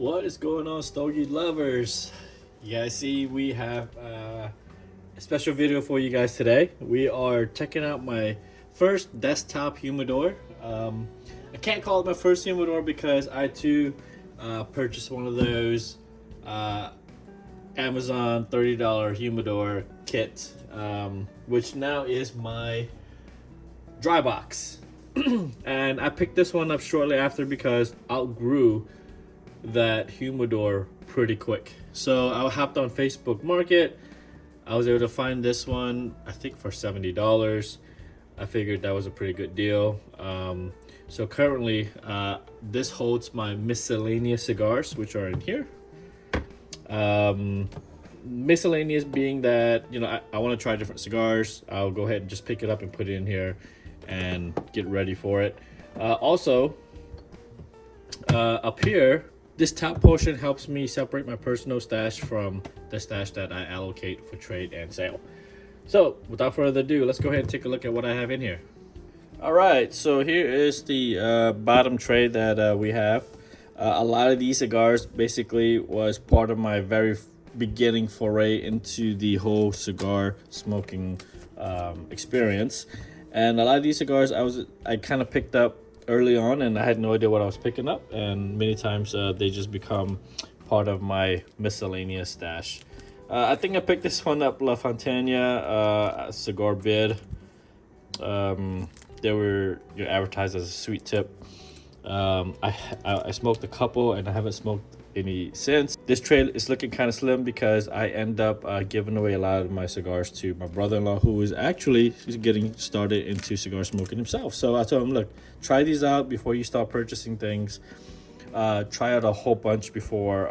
What is going on, Stogie lovers? You guys see we have a special video for you guys today. We are checking out my first desktop humidor. I can't call it my first humidor because I too purchased one of those Amazon $30 humidor kit, which now is my dry box. And I picked this one up shortly after because outgrew that humidor pretty quick. So I hopped on Facebook Market. I was able to find this one, I think for $70. I figured that was a pretty good deal. So currently, this holds my miscellaneous cigars, which are in here. Miscellaneous being that, I want to try different cigars. I'll go ahead and just pick it up and put it in here and get ready for it. Also, up here, this top portion helps me separate my personal stash from the stash that I allocate for trade and sale. So without further ado, let's go ahead and take a look at what I have in here. All right, so here is the bottom tray that we have. A lot of these cigars basically was part of my very beginning foray into the whole cigar smoking experience. And a lot of these cigars I kind of picked up early on, and I had no idea what I was picking up, and many times they just become part of my miscellaneous stash. I think I picked this one up, La Fontana cigar bid. They were advertised as a sweet tip. I smoked a couple and I haven't smoked any since. This tray is looking kind of slim because I end up giving away a lot of my cigars to my brother-in-law, who is actually getting started into cigar smoking himself. So I told him, look, try these out before you start purchasing things. Try out a whole bunch before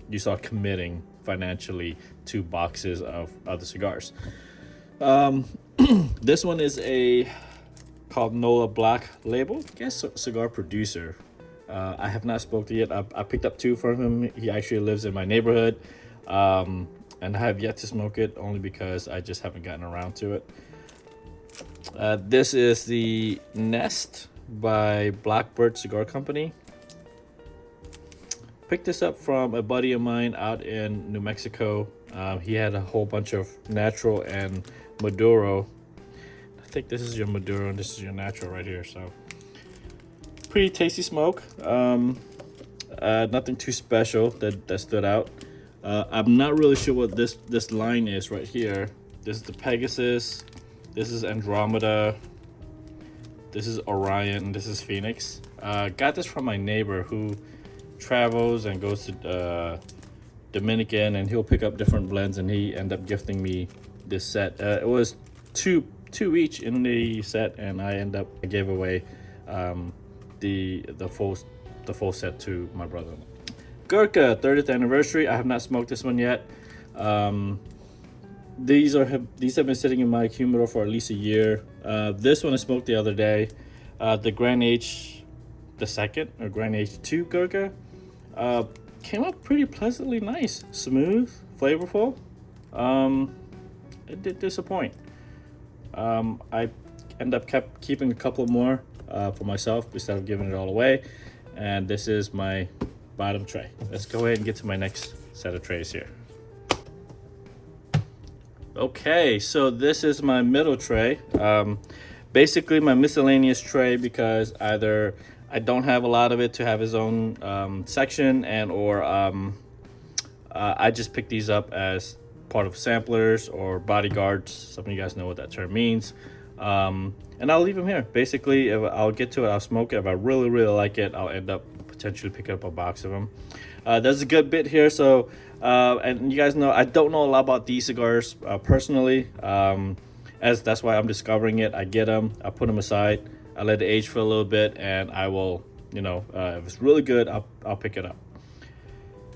you start committing financially to boxes of other cigars. This one is called Nola Black Label. I guess cigar producer. I have not spoken yet. I picked up two from him. He actually lives in my neighborhood, and I have yet to smoke it only because I just haven't gotten around to it. This is the Nest by Blackbird Cigar Company. Picked this up from a buddy of mine out in New Mexico. He had a whole bunch of natural and Maduro. I think this is your Maduro and this is your natural right here. So pretty tasty smoke. Nothing too special that stood out. I'm not really sure what this line is right here. This is the Pegasus. This is Andromeda. This is Orion. And this is Phoenix. Got this from my neighbor who travels and goes to Dominican, and he'll pick up different blends, and he ended up gifting me this set. It was two each in the set, and I gave away the full set to my brother. Gurkha 30th anniversary. I have not smoked this one yet. These have been sitting in my humidor for at least a year. This one I smoked the other day. The Grand H, the second, or Grand H2 Gurkha, came out pretty pleasantly nice, smooth, flavorful. It did disappoint. I kept keeping a couple more for myself instead of giving it all away, and this is my bottom tray. Let's go ahead and get to my next set of trays here. Okay, so this is my middle tray. Basically my miscellaneous tray, because either I don't have a lot of it to have his own section, or I just pick these up as part of samplers or bodyguards. Some of you guys know what that term means. And I'll leave them here. Basically, if I'll get to it, I'll smoke it. If I really, really like it, I'll end up potentially picking up a box of them. There's a good bit here. So, and you guys know, I don't know a lot about these cigars personally. As that's why I'm discovering it. I get them, I put them aside, I let it age for a little bit, and I will, if it's really good, I'll pick it up.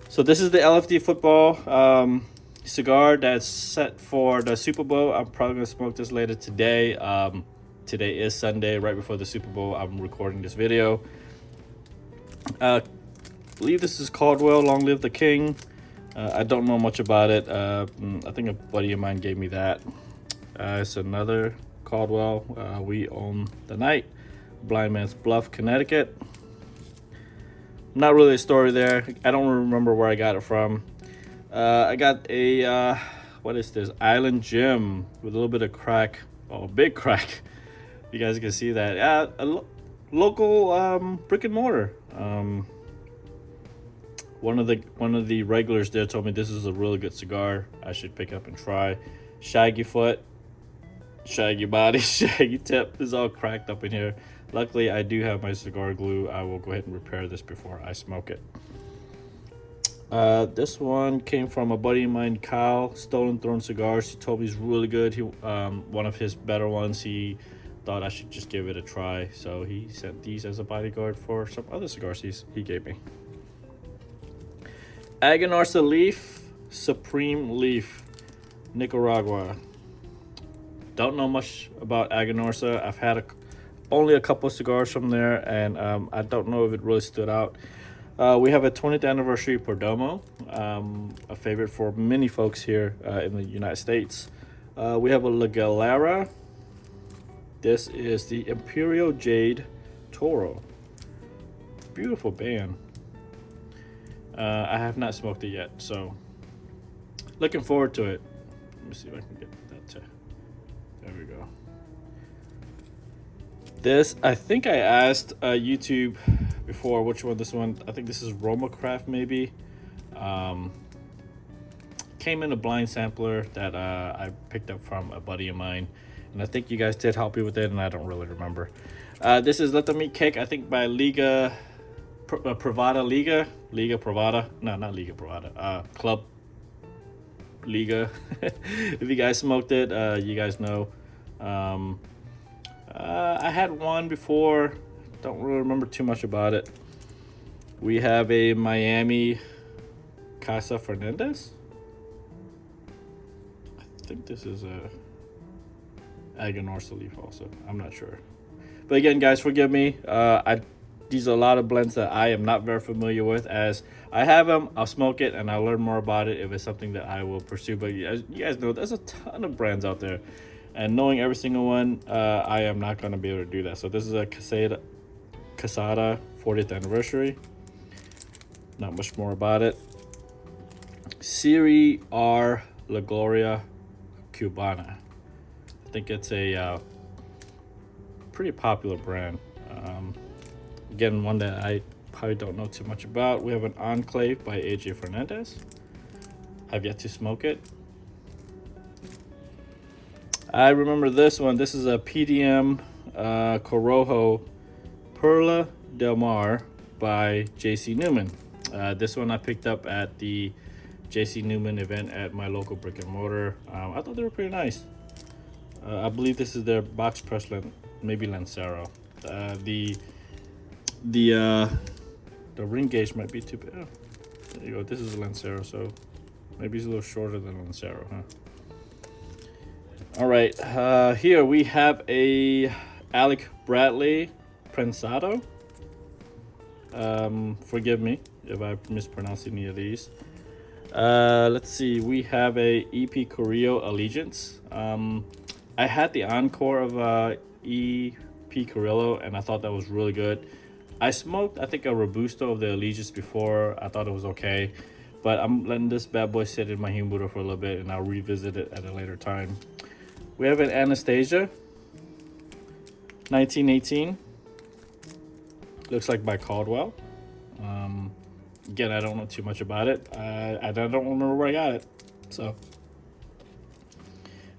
So this is the LFD football cigar that's set for the Super Bowl. I'm probably gonna smoke this later today. Today is Sunday, right before the Super Bowl. I'm recording this video. I believe this is Caldwell, Long Live the King. I don't know much about it. I think a buddy of mine gave me that. It's another Caldwell. We own the night. Blind Man's Bluff, Connecticut. Not really a story there. I don't remember where I got it from. I got a what is this? Island Gym with a little bit of crack. Oh, big crack. You guys can see that. Yeah, local brick and mortar. One of the regulars there told me this is a really good cigar. I should pick up and try. Shaggy foot, shaggy body, shaggy tip is all cracked up in here. Luckily, I do have my cigar glue. I will go ahead and repair this before I smoke it. This one came from a buddy of mine, Kyle, Stolen Throne Cigars. He told me it's really good. He one of his better ones. He thought I should just give it a try. So he sent these as a bodyguard for some other cigars he gave me. Aganorsa Leaf, Supreme Leaf, Nicaragua. Don't know much about Aganorsa. I've had only a couple of cigars from there, and I don't know if it really stood out. We have a 20th anniversary Perdomo, a favorite for many folks here in the United States. We have a La Galera. This is the Imperial Jade Toro. Beautiful band. I have not smoked it yet, so looking forward to it. Let me see if I can get that to. There we go. This, I think I asked YouTube before which one this one. I think this is Roma Craft maybe. Came in a blind sampler that I picked up from a buddy of mine, and I think you guys did help me with it, and I don't really remember. This is Let Them Eat Cake, I think by Liga Privada Liga Privada. No, not Liga Privada. Club Liga. If you guys smoked it, you guys know. I had one before. Don't really remember too much about it. We have a Miami Casa Fernandez. I think this is a Aganorsa Leaf also. I'm not sure. But again, guys, forgive me. These are a lot of blends that I am not very familiar with. As I have them, I'll smoke it and I'll learn more about it if it's something that I will pursue. But as you guys know, there's a ton of brands out there. And knowing every single one, I am not going to be able to do that. So this is a Casada 40th anniversary. Not much more about it. Serie R La Gloria Cubana. I think it's a pretty popular brand. Again, one that I probably don't know too much about. We have an Enclave by AJ Fernandez. Have yet to smoke it. I remember this one. This is a PDM Corojo Perla Del Mar by JC Newman. This one I picked up at the JC Newman event at my local brick and mortar. I thought they were pretty nice. I believe this is their box press, maybe Lancero. The ring gauge might be too big. Oh, there you go. This is a Lancero, so maybe it's a little shorter than Lancero, huh? All right, here we have a Alec Bradley Prensado. Forgive me if I mispronounce any of these. Let's see, we have a EP Carrillo Allegiance. I had the Encore of EP Carrillo, and I thought that was really good. I smoked, I think, a Robusto of the Allegiance before. I thought it was okay, but I'm letting this bad boy sit in my humidor for a little bit, and I'll revisit it at a later time. We have an Anastasia, 1918. Looks like by Caldwell. Again, I don't know too much about it. I don't remember where I got it. So,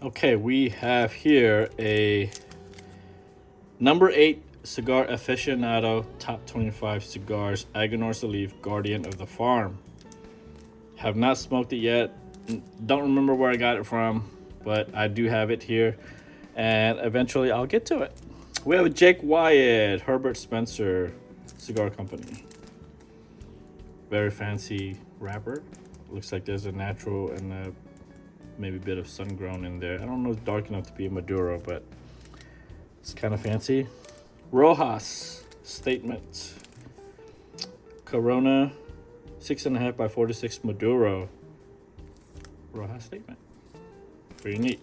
okay, we have here a number 8 Cigar Aficionado Top 25 Cigars Aganorsa Leaf Guardian of the Farm. Have not smoked it yet. Don't remember where I got it from, but I do have it here, and eventually I'll get to it. We have a Jake Wyatt, Herbert Spencer Cigar Company. Very fancy wrapper. Looks like there's a natural and maybe a bit of sun-grown in there. I don't know if it's dark enough to be a Maduro, but it's kind of fancy. Rojas Statement. Corona 6.5 by 46 Maduro. Rojas Statement. Pretty neat.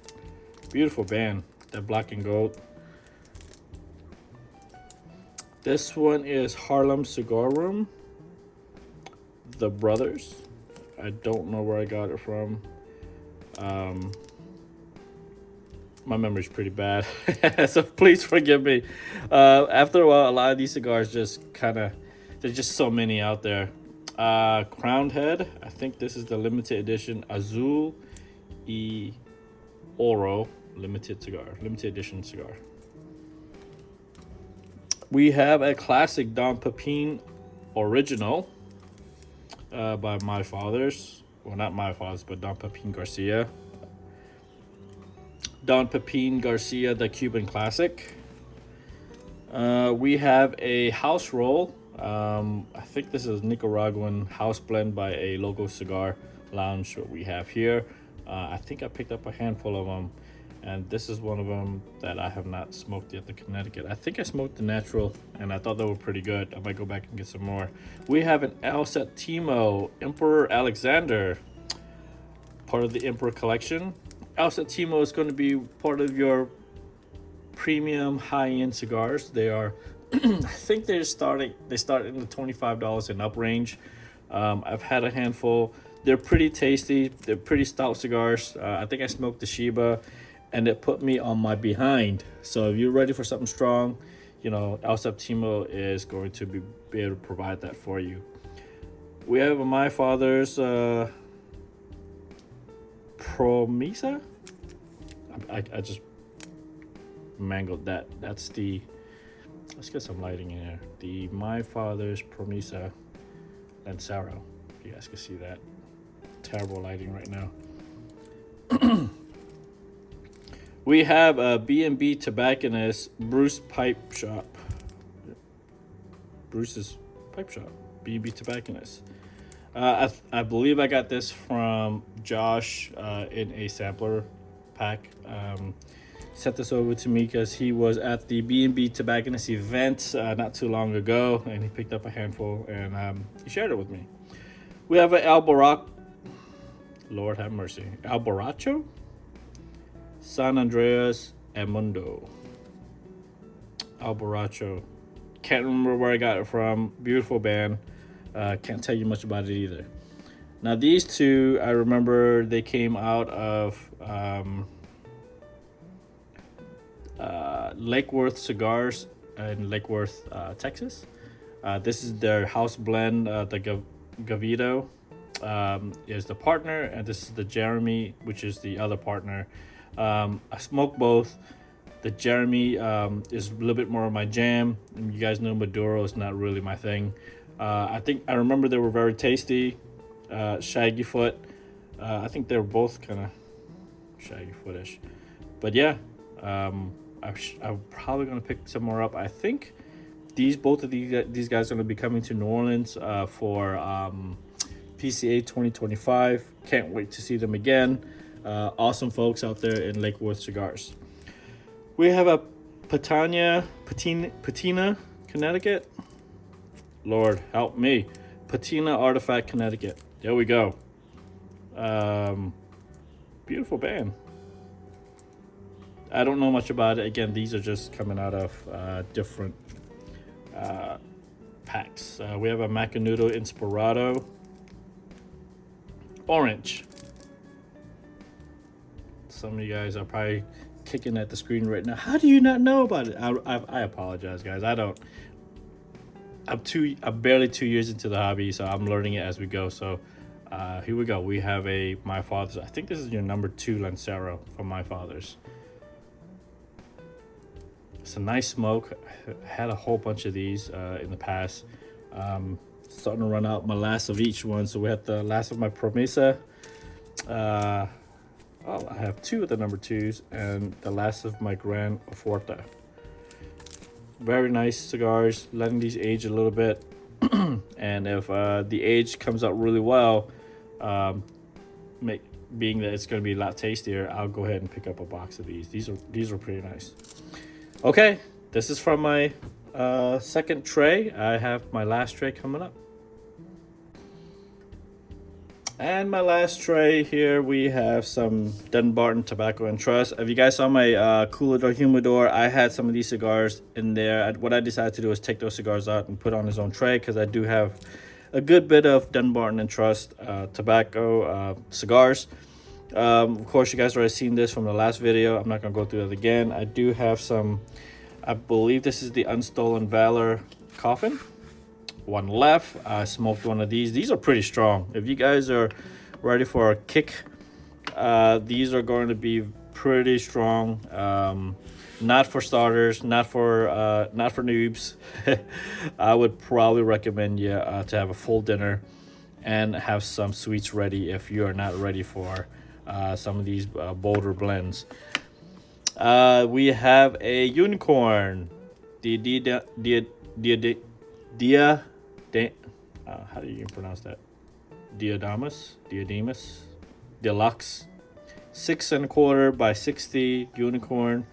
Beautiful band. That black and gold. This one is Harlem Cigar Room. the Brothers. I don't know where I got it from. My memory's pretty bad, so please forgive me. After a while, a lot of these cigars just kind of, there's just so many out there. Crowned Head, I think this is the limited edition Azul y Oro limited edition cigar. We have a classic Don Pepin original by my fathers. Well, not my fathers, but Don Pepin Garcia. Don Pepin Garcia, the Cuban classic. We have a house roll. I think this is Nicaraguan house blend by a local cigar lounge that we have here. I think I picked up a handful of them, and this is one of them that I have not smoked yet, the Connecticut. I think I smoked the natural, and I thought they were pretty good. I might go back and get some more. We have an El Septimo Emperor Alexander, part of the Emperor collection. El Septimo is going to be part of your premium high-end cigars. They are, I think they start in the $25 and up range. I've had a handful. They're pretty tasty. They're pretty stout cigars. I think I smoked the Shiba, and it put me on my behind. So if you're ready for something strong, you know, El Septimo is going to be able to provide that for you. We have my father's Promesa. I just mangled that. That's the, let's get some lighting in here. The my father's Promesa Lancero. You guys can see that. Terrible lighting right now. We have a B&B tobacconist, Bruce Pipe Shop. Bruce's Pipe Shop, B&B tobacconist. I believe I got this from Josh in a sampler pack. Sent this over to me because he was at the B&B tobacconist event not too long ago, and he picked up a handful, and he shared it with me. We have an Lord have mercy, Alboracho San Andreas Mundo. Alboracho. Can't remember where I got it from. Beautiful band. Can't tell you much about it either. Now these two, I remember they came out of Lake Worth Cigars in Lake Worth, Texas. This is their house blend. The Gavito is the partner, and this is the Jeremy, which is the other partner. I smoke both. The Jeremy is a little bit more of my jam. And you guys know Maduro is not really my thing. I remember they were very tasty. Shaggy foot. I think they were both kind of shaggy footish. But yeah, I'm probably gonna pick some more up. I think both of these guys are gonna be coming to New Orleans for PCA 2025. Can't wait to see them again. Awesome folks out there in Lake Worth Cigars. We have a Patina, Connecticut. Lord help me. Patina Artifact, Connecticut. There we go. Beautiful band. I don't know much about it. Again, these are just coming out of different packs. We have a Macanudo Inspirado Orange. Some of you guys are probably kicking at the screen right now. How do you not know about it? I apologize, guys. I'm barely 2 years into the hobby, so I'm learning it as we go. So here we go. We have a My Father's. I think this is your number 2 Lancero from My Father's. It's a nice smoke. I had a whole bunch of these in the past. Starting to run out my last of each one. So we have the last of my Promesa. I have 2 of the number 2s and the last of my Gran Oforta. Very nice cigars. Letting these age a little bit. And if the age comes out really well, being that it's going to be a lot tastier, I'll go ahead and pick up a box of these. These are pretty nice. Okay, this is from my second tray. I have my last tray coming up. And my last tray here, we have some Dunbarton Tobacco and Trust. If you guys saw my Cooler Humidor, I had some of these cigars in there. What I decided to do is take those cigars out and put on his own tray, because I do have a good bit of Dunbarton and Trust tobacco cigars. Of course, you guys already seen this from the last video. I'm not gonna go through that again. I do have some. I believe this is the Unstolen Valor coffin. One left. I smoked one of these. These are pretty strong. If you guys are ready for a kick, these are going to be pretty strong. Not for starters, not for noobs. I would probably recommend you to have a full dinner and have some sweets ready if you are not ready for some of these bolder blends. We have a unicorn, how do you pronounce that? Diademus Deluxe, 6 1/4 by 60 unicorn.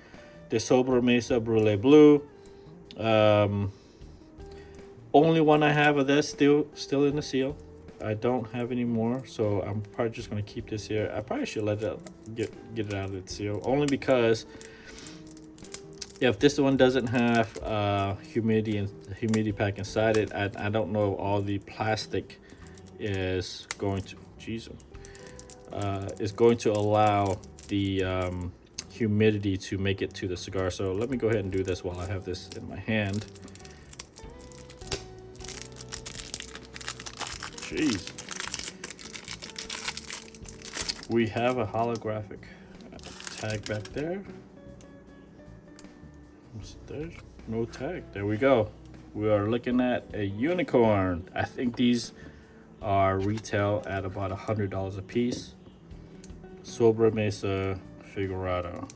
The Sobra Mesa Brulee Blue. Only one I have of this still in the seal. I don't have any more, so I'm probably just gonna keep this here. I probably should let it get it out of its seal, only because if this one doesn't have humidity pack inside it, I don't know if all the plastic is going to is going to allow the humidity to make it to the cigar. So let me go ahead and do this while I have this in my hand. Jeez. We have a holographic tag back there. There's no tag. There we go. We are looking at a unicorn. I think these are retail at about $100 a piece. Sobra Mesa Figurado.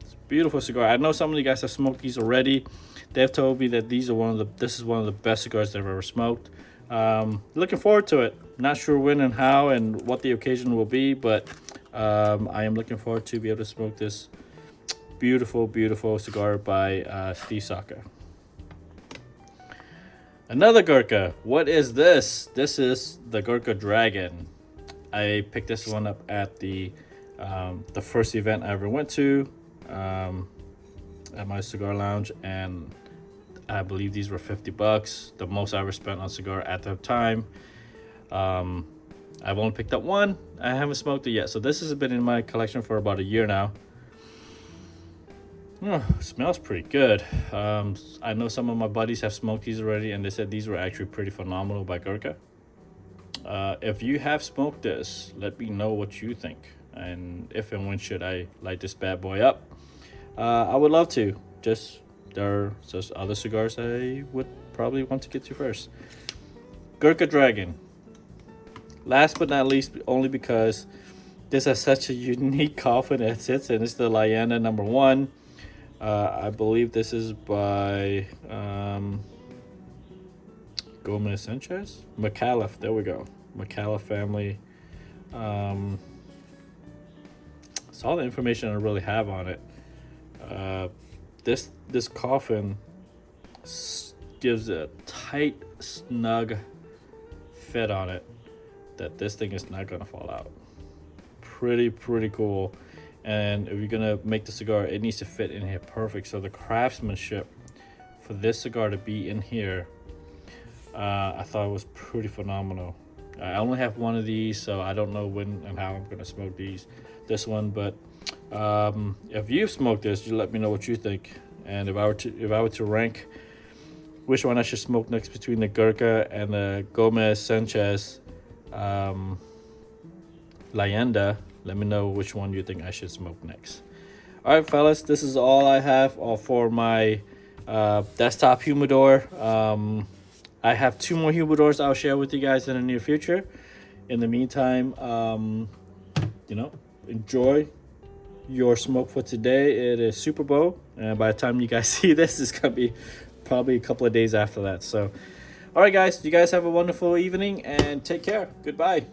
It's a beautiful cigar. I know some of you guys have smoked these already. They've told me that this is one of the best cigars they've ever smoked. Looking forward to it. Not sure when and how and what the occasion will be, but I am looking forward to be able to smoke this beautiful cigar by Steve Saka. Another Gurkha. What is this? This is the Gurkha Dragon. I picked this one up at the first event I ever went to at my cigar lounge, and I believe these were $50, the most I ever spent on cigar at the time. I've only picked up one. I haven't smoked it yet, so this has been in my collection for about a year now. Oh, smells pretty good. I know some of my buddies have smoked these already, and they said these were actually pretty phenomenal by Gurkha. If you have smoked this, let me know what you think, and if and when should I light this bad boy up. I would love to. There are just other cigars I would probably want to get to first. Gurkha Dragon. Last but not least, only because this has such a unique coffin that sits, and it's the Leyenda #1. I believe this is by Gomez Sanchez? McAuliffe, there we go. McAuliffe family. That's all the information I really have on it. This coffin gives a tight, snug fit on it that this thing is not gonna fall out. Pretty cool. And if you're gonna make the cigar, it needs to fit in here perfect. So the craftsmanship for this cigar to be in here, I thought it was pretty phenomenal. I only have one of these, so I don't know when and how I'm gonna smoke this one. But if you've smoked this, you let me know what you think. And if I were to rank which one I should smoke next between the Gurkha and the Gomez Sanchez Leyenda, let me know which one you think I should smoke next. All right, fellas, this is all I have for my desktop humidor. I have 2 more humidors I'll share with you guys in the near future. In the meantime, enjoy your smoke for today. It is Super Bowl, and by the time you guys see this, it's gonna be probably a couple of days after that. So all right, guys, you guys have a wonderful evening and take care. Goodbye.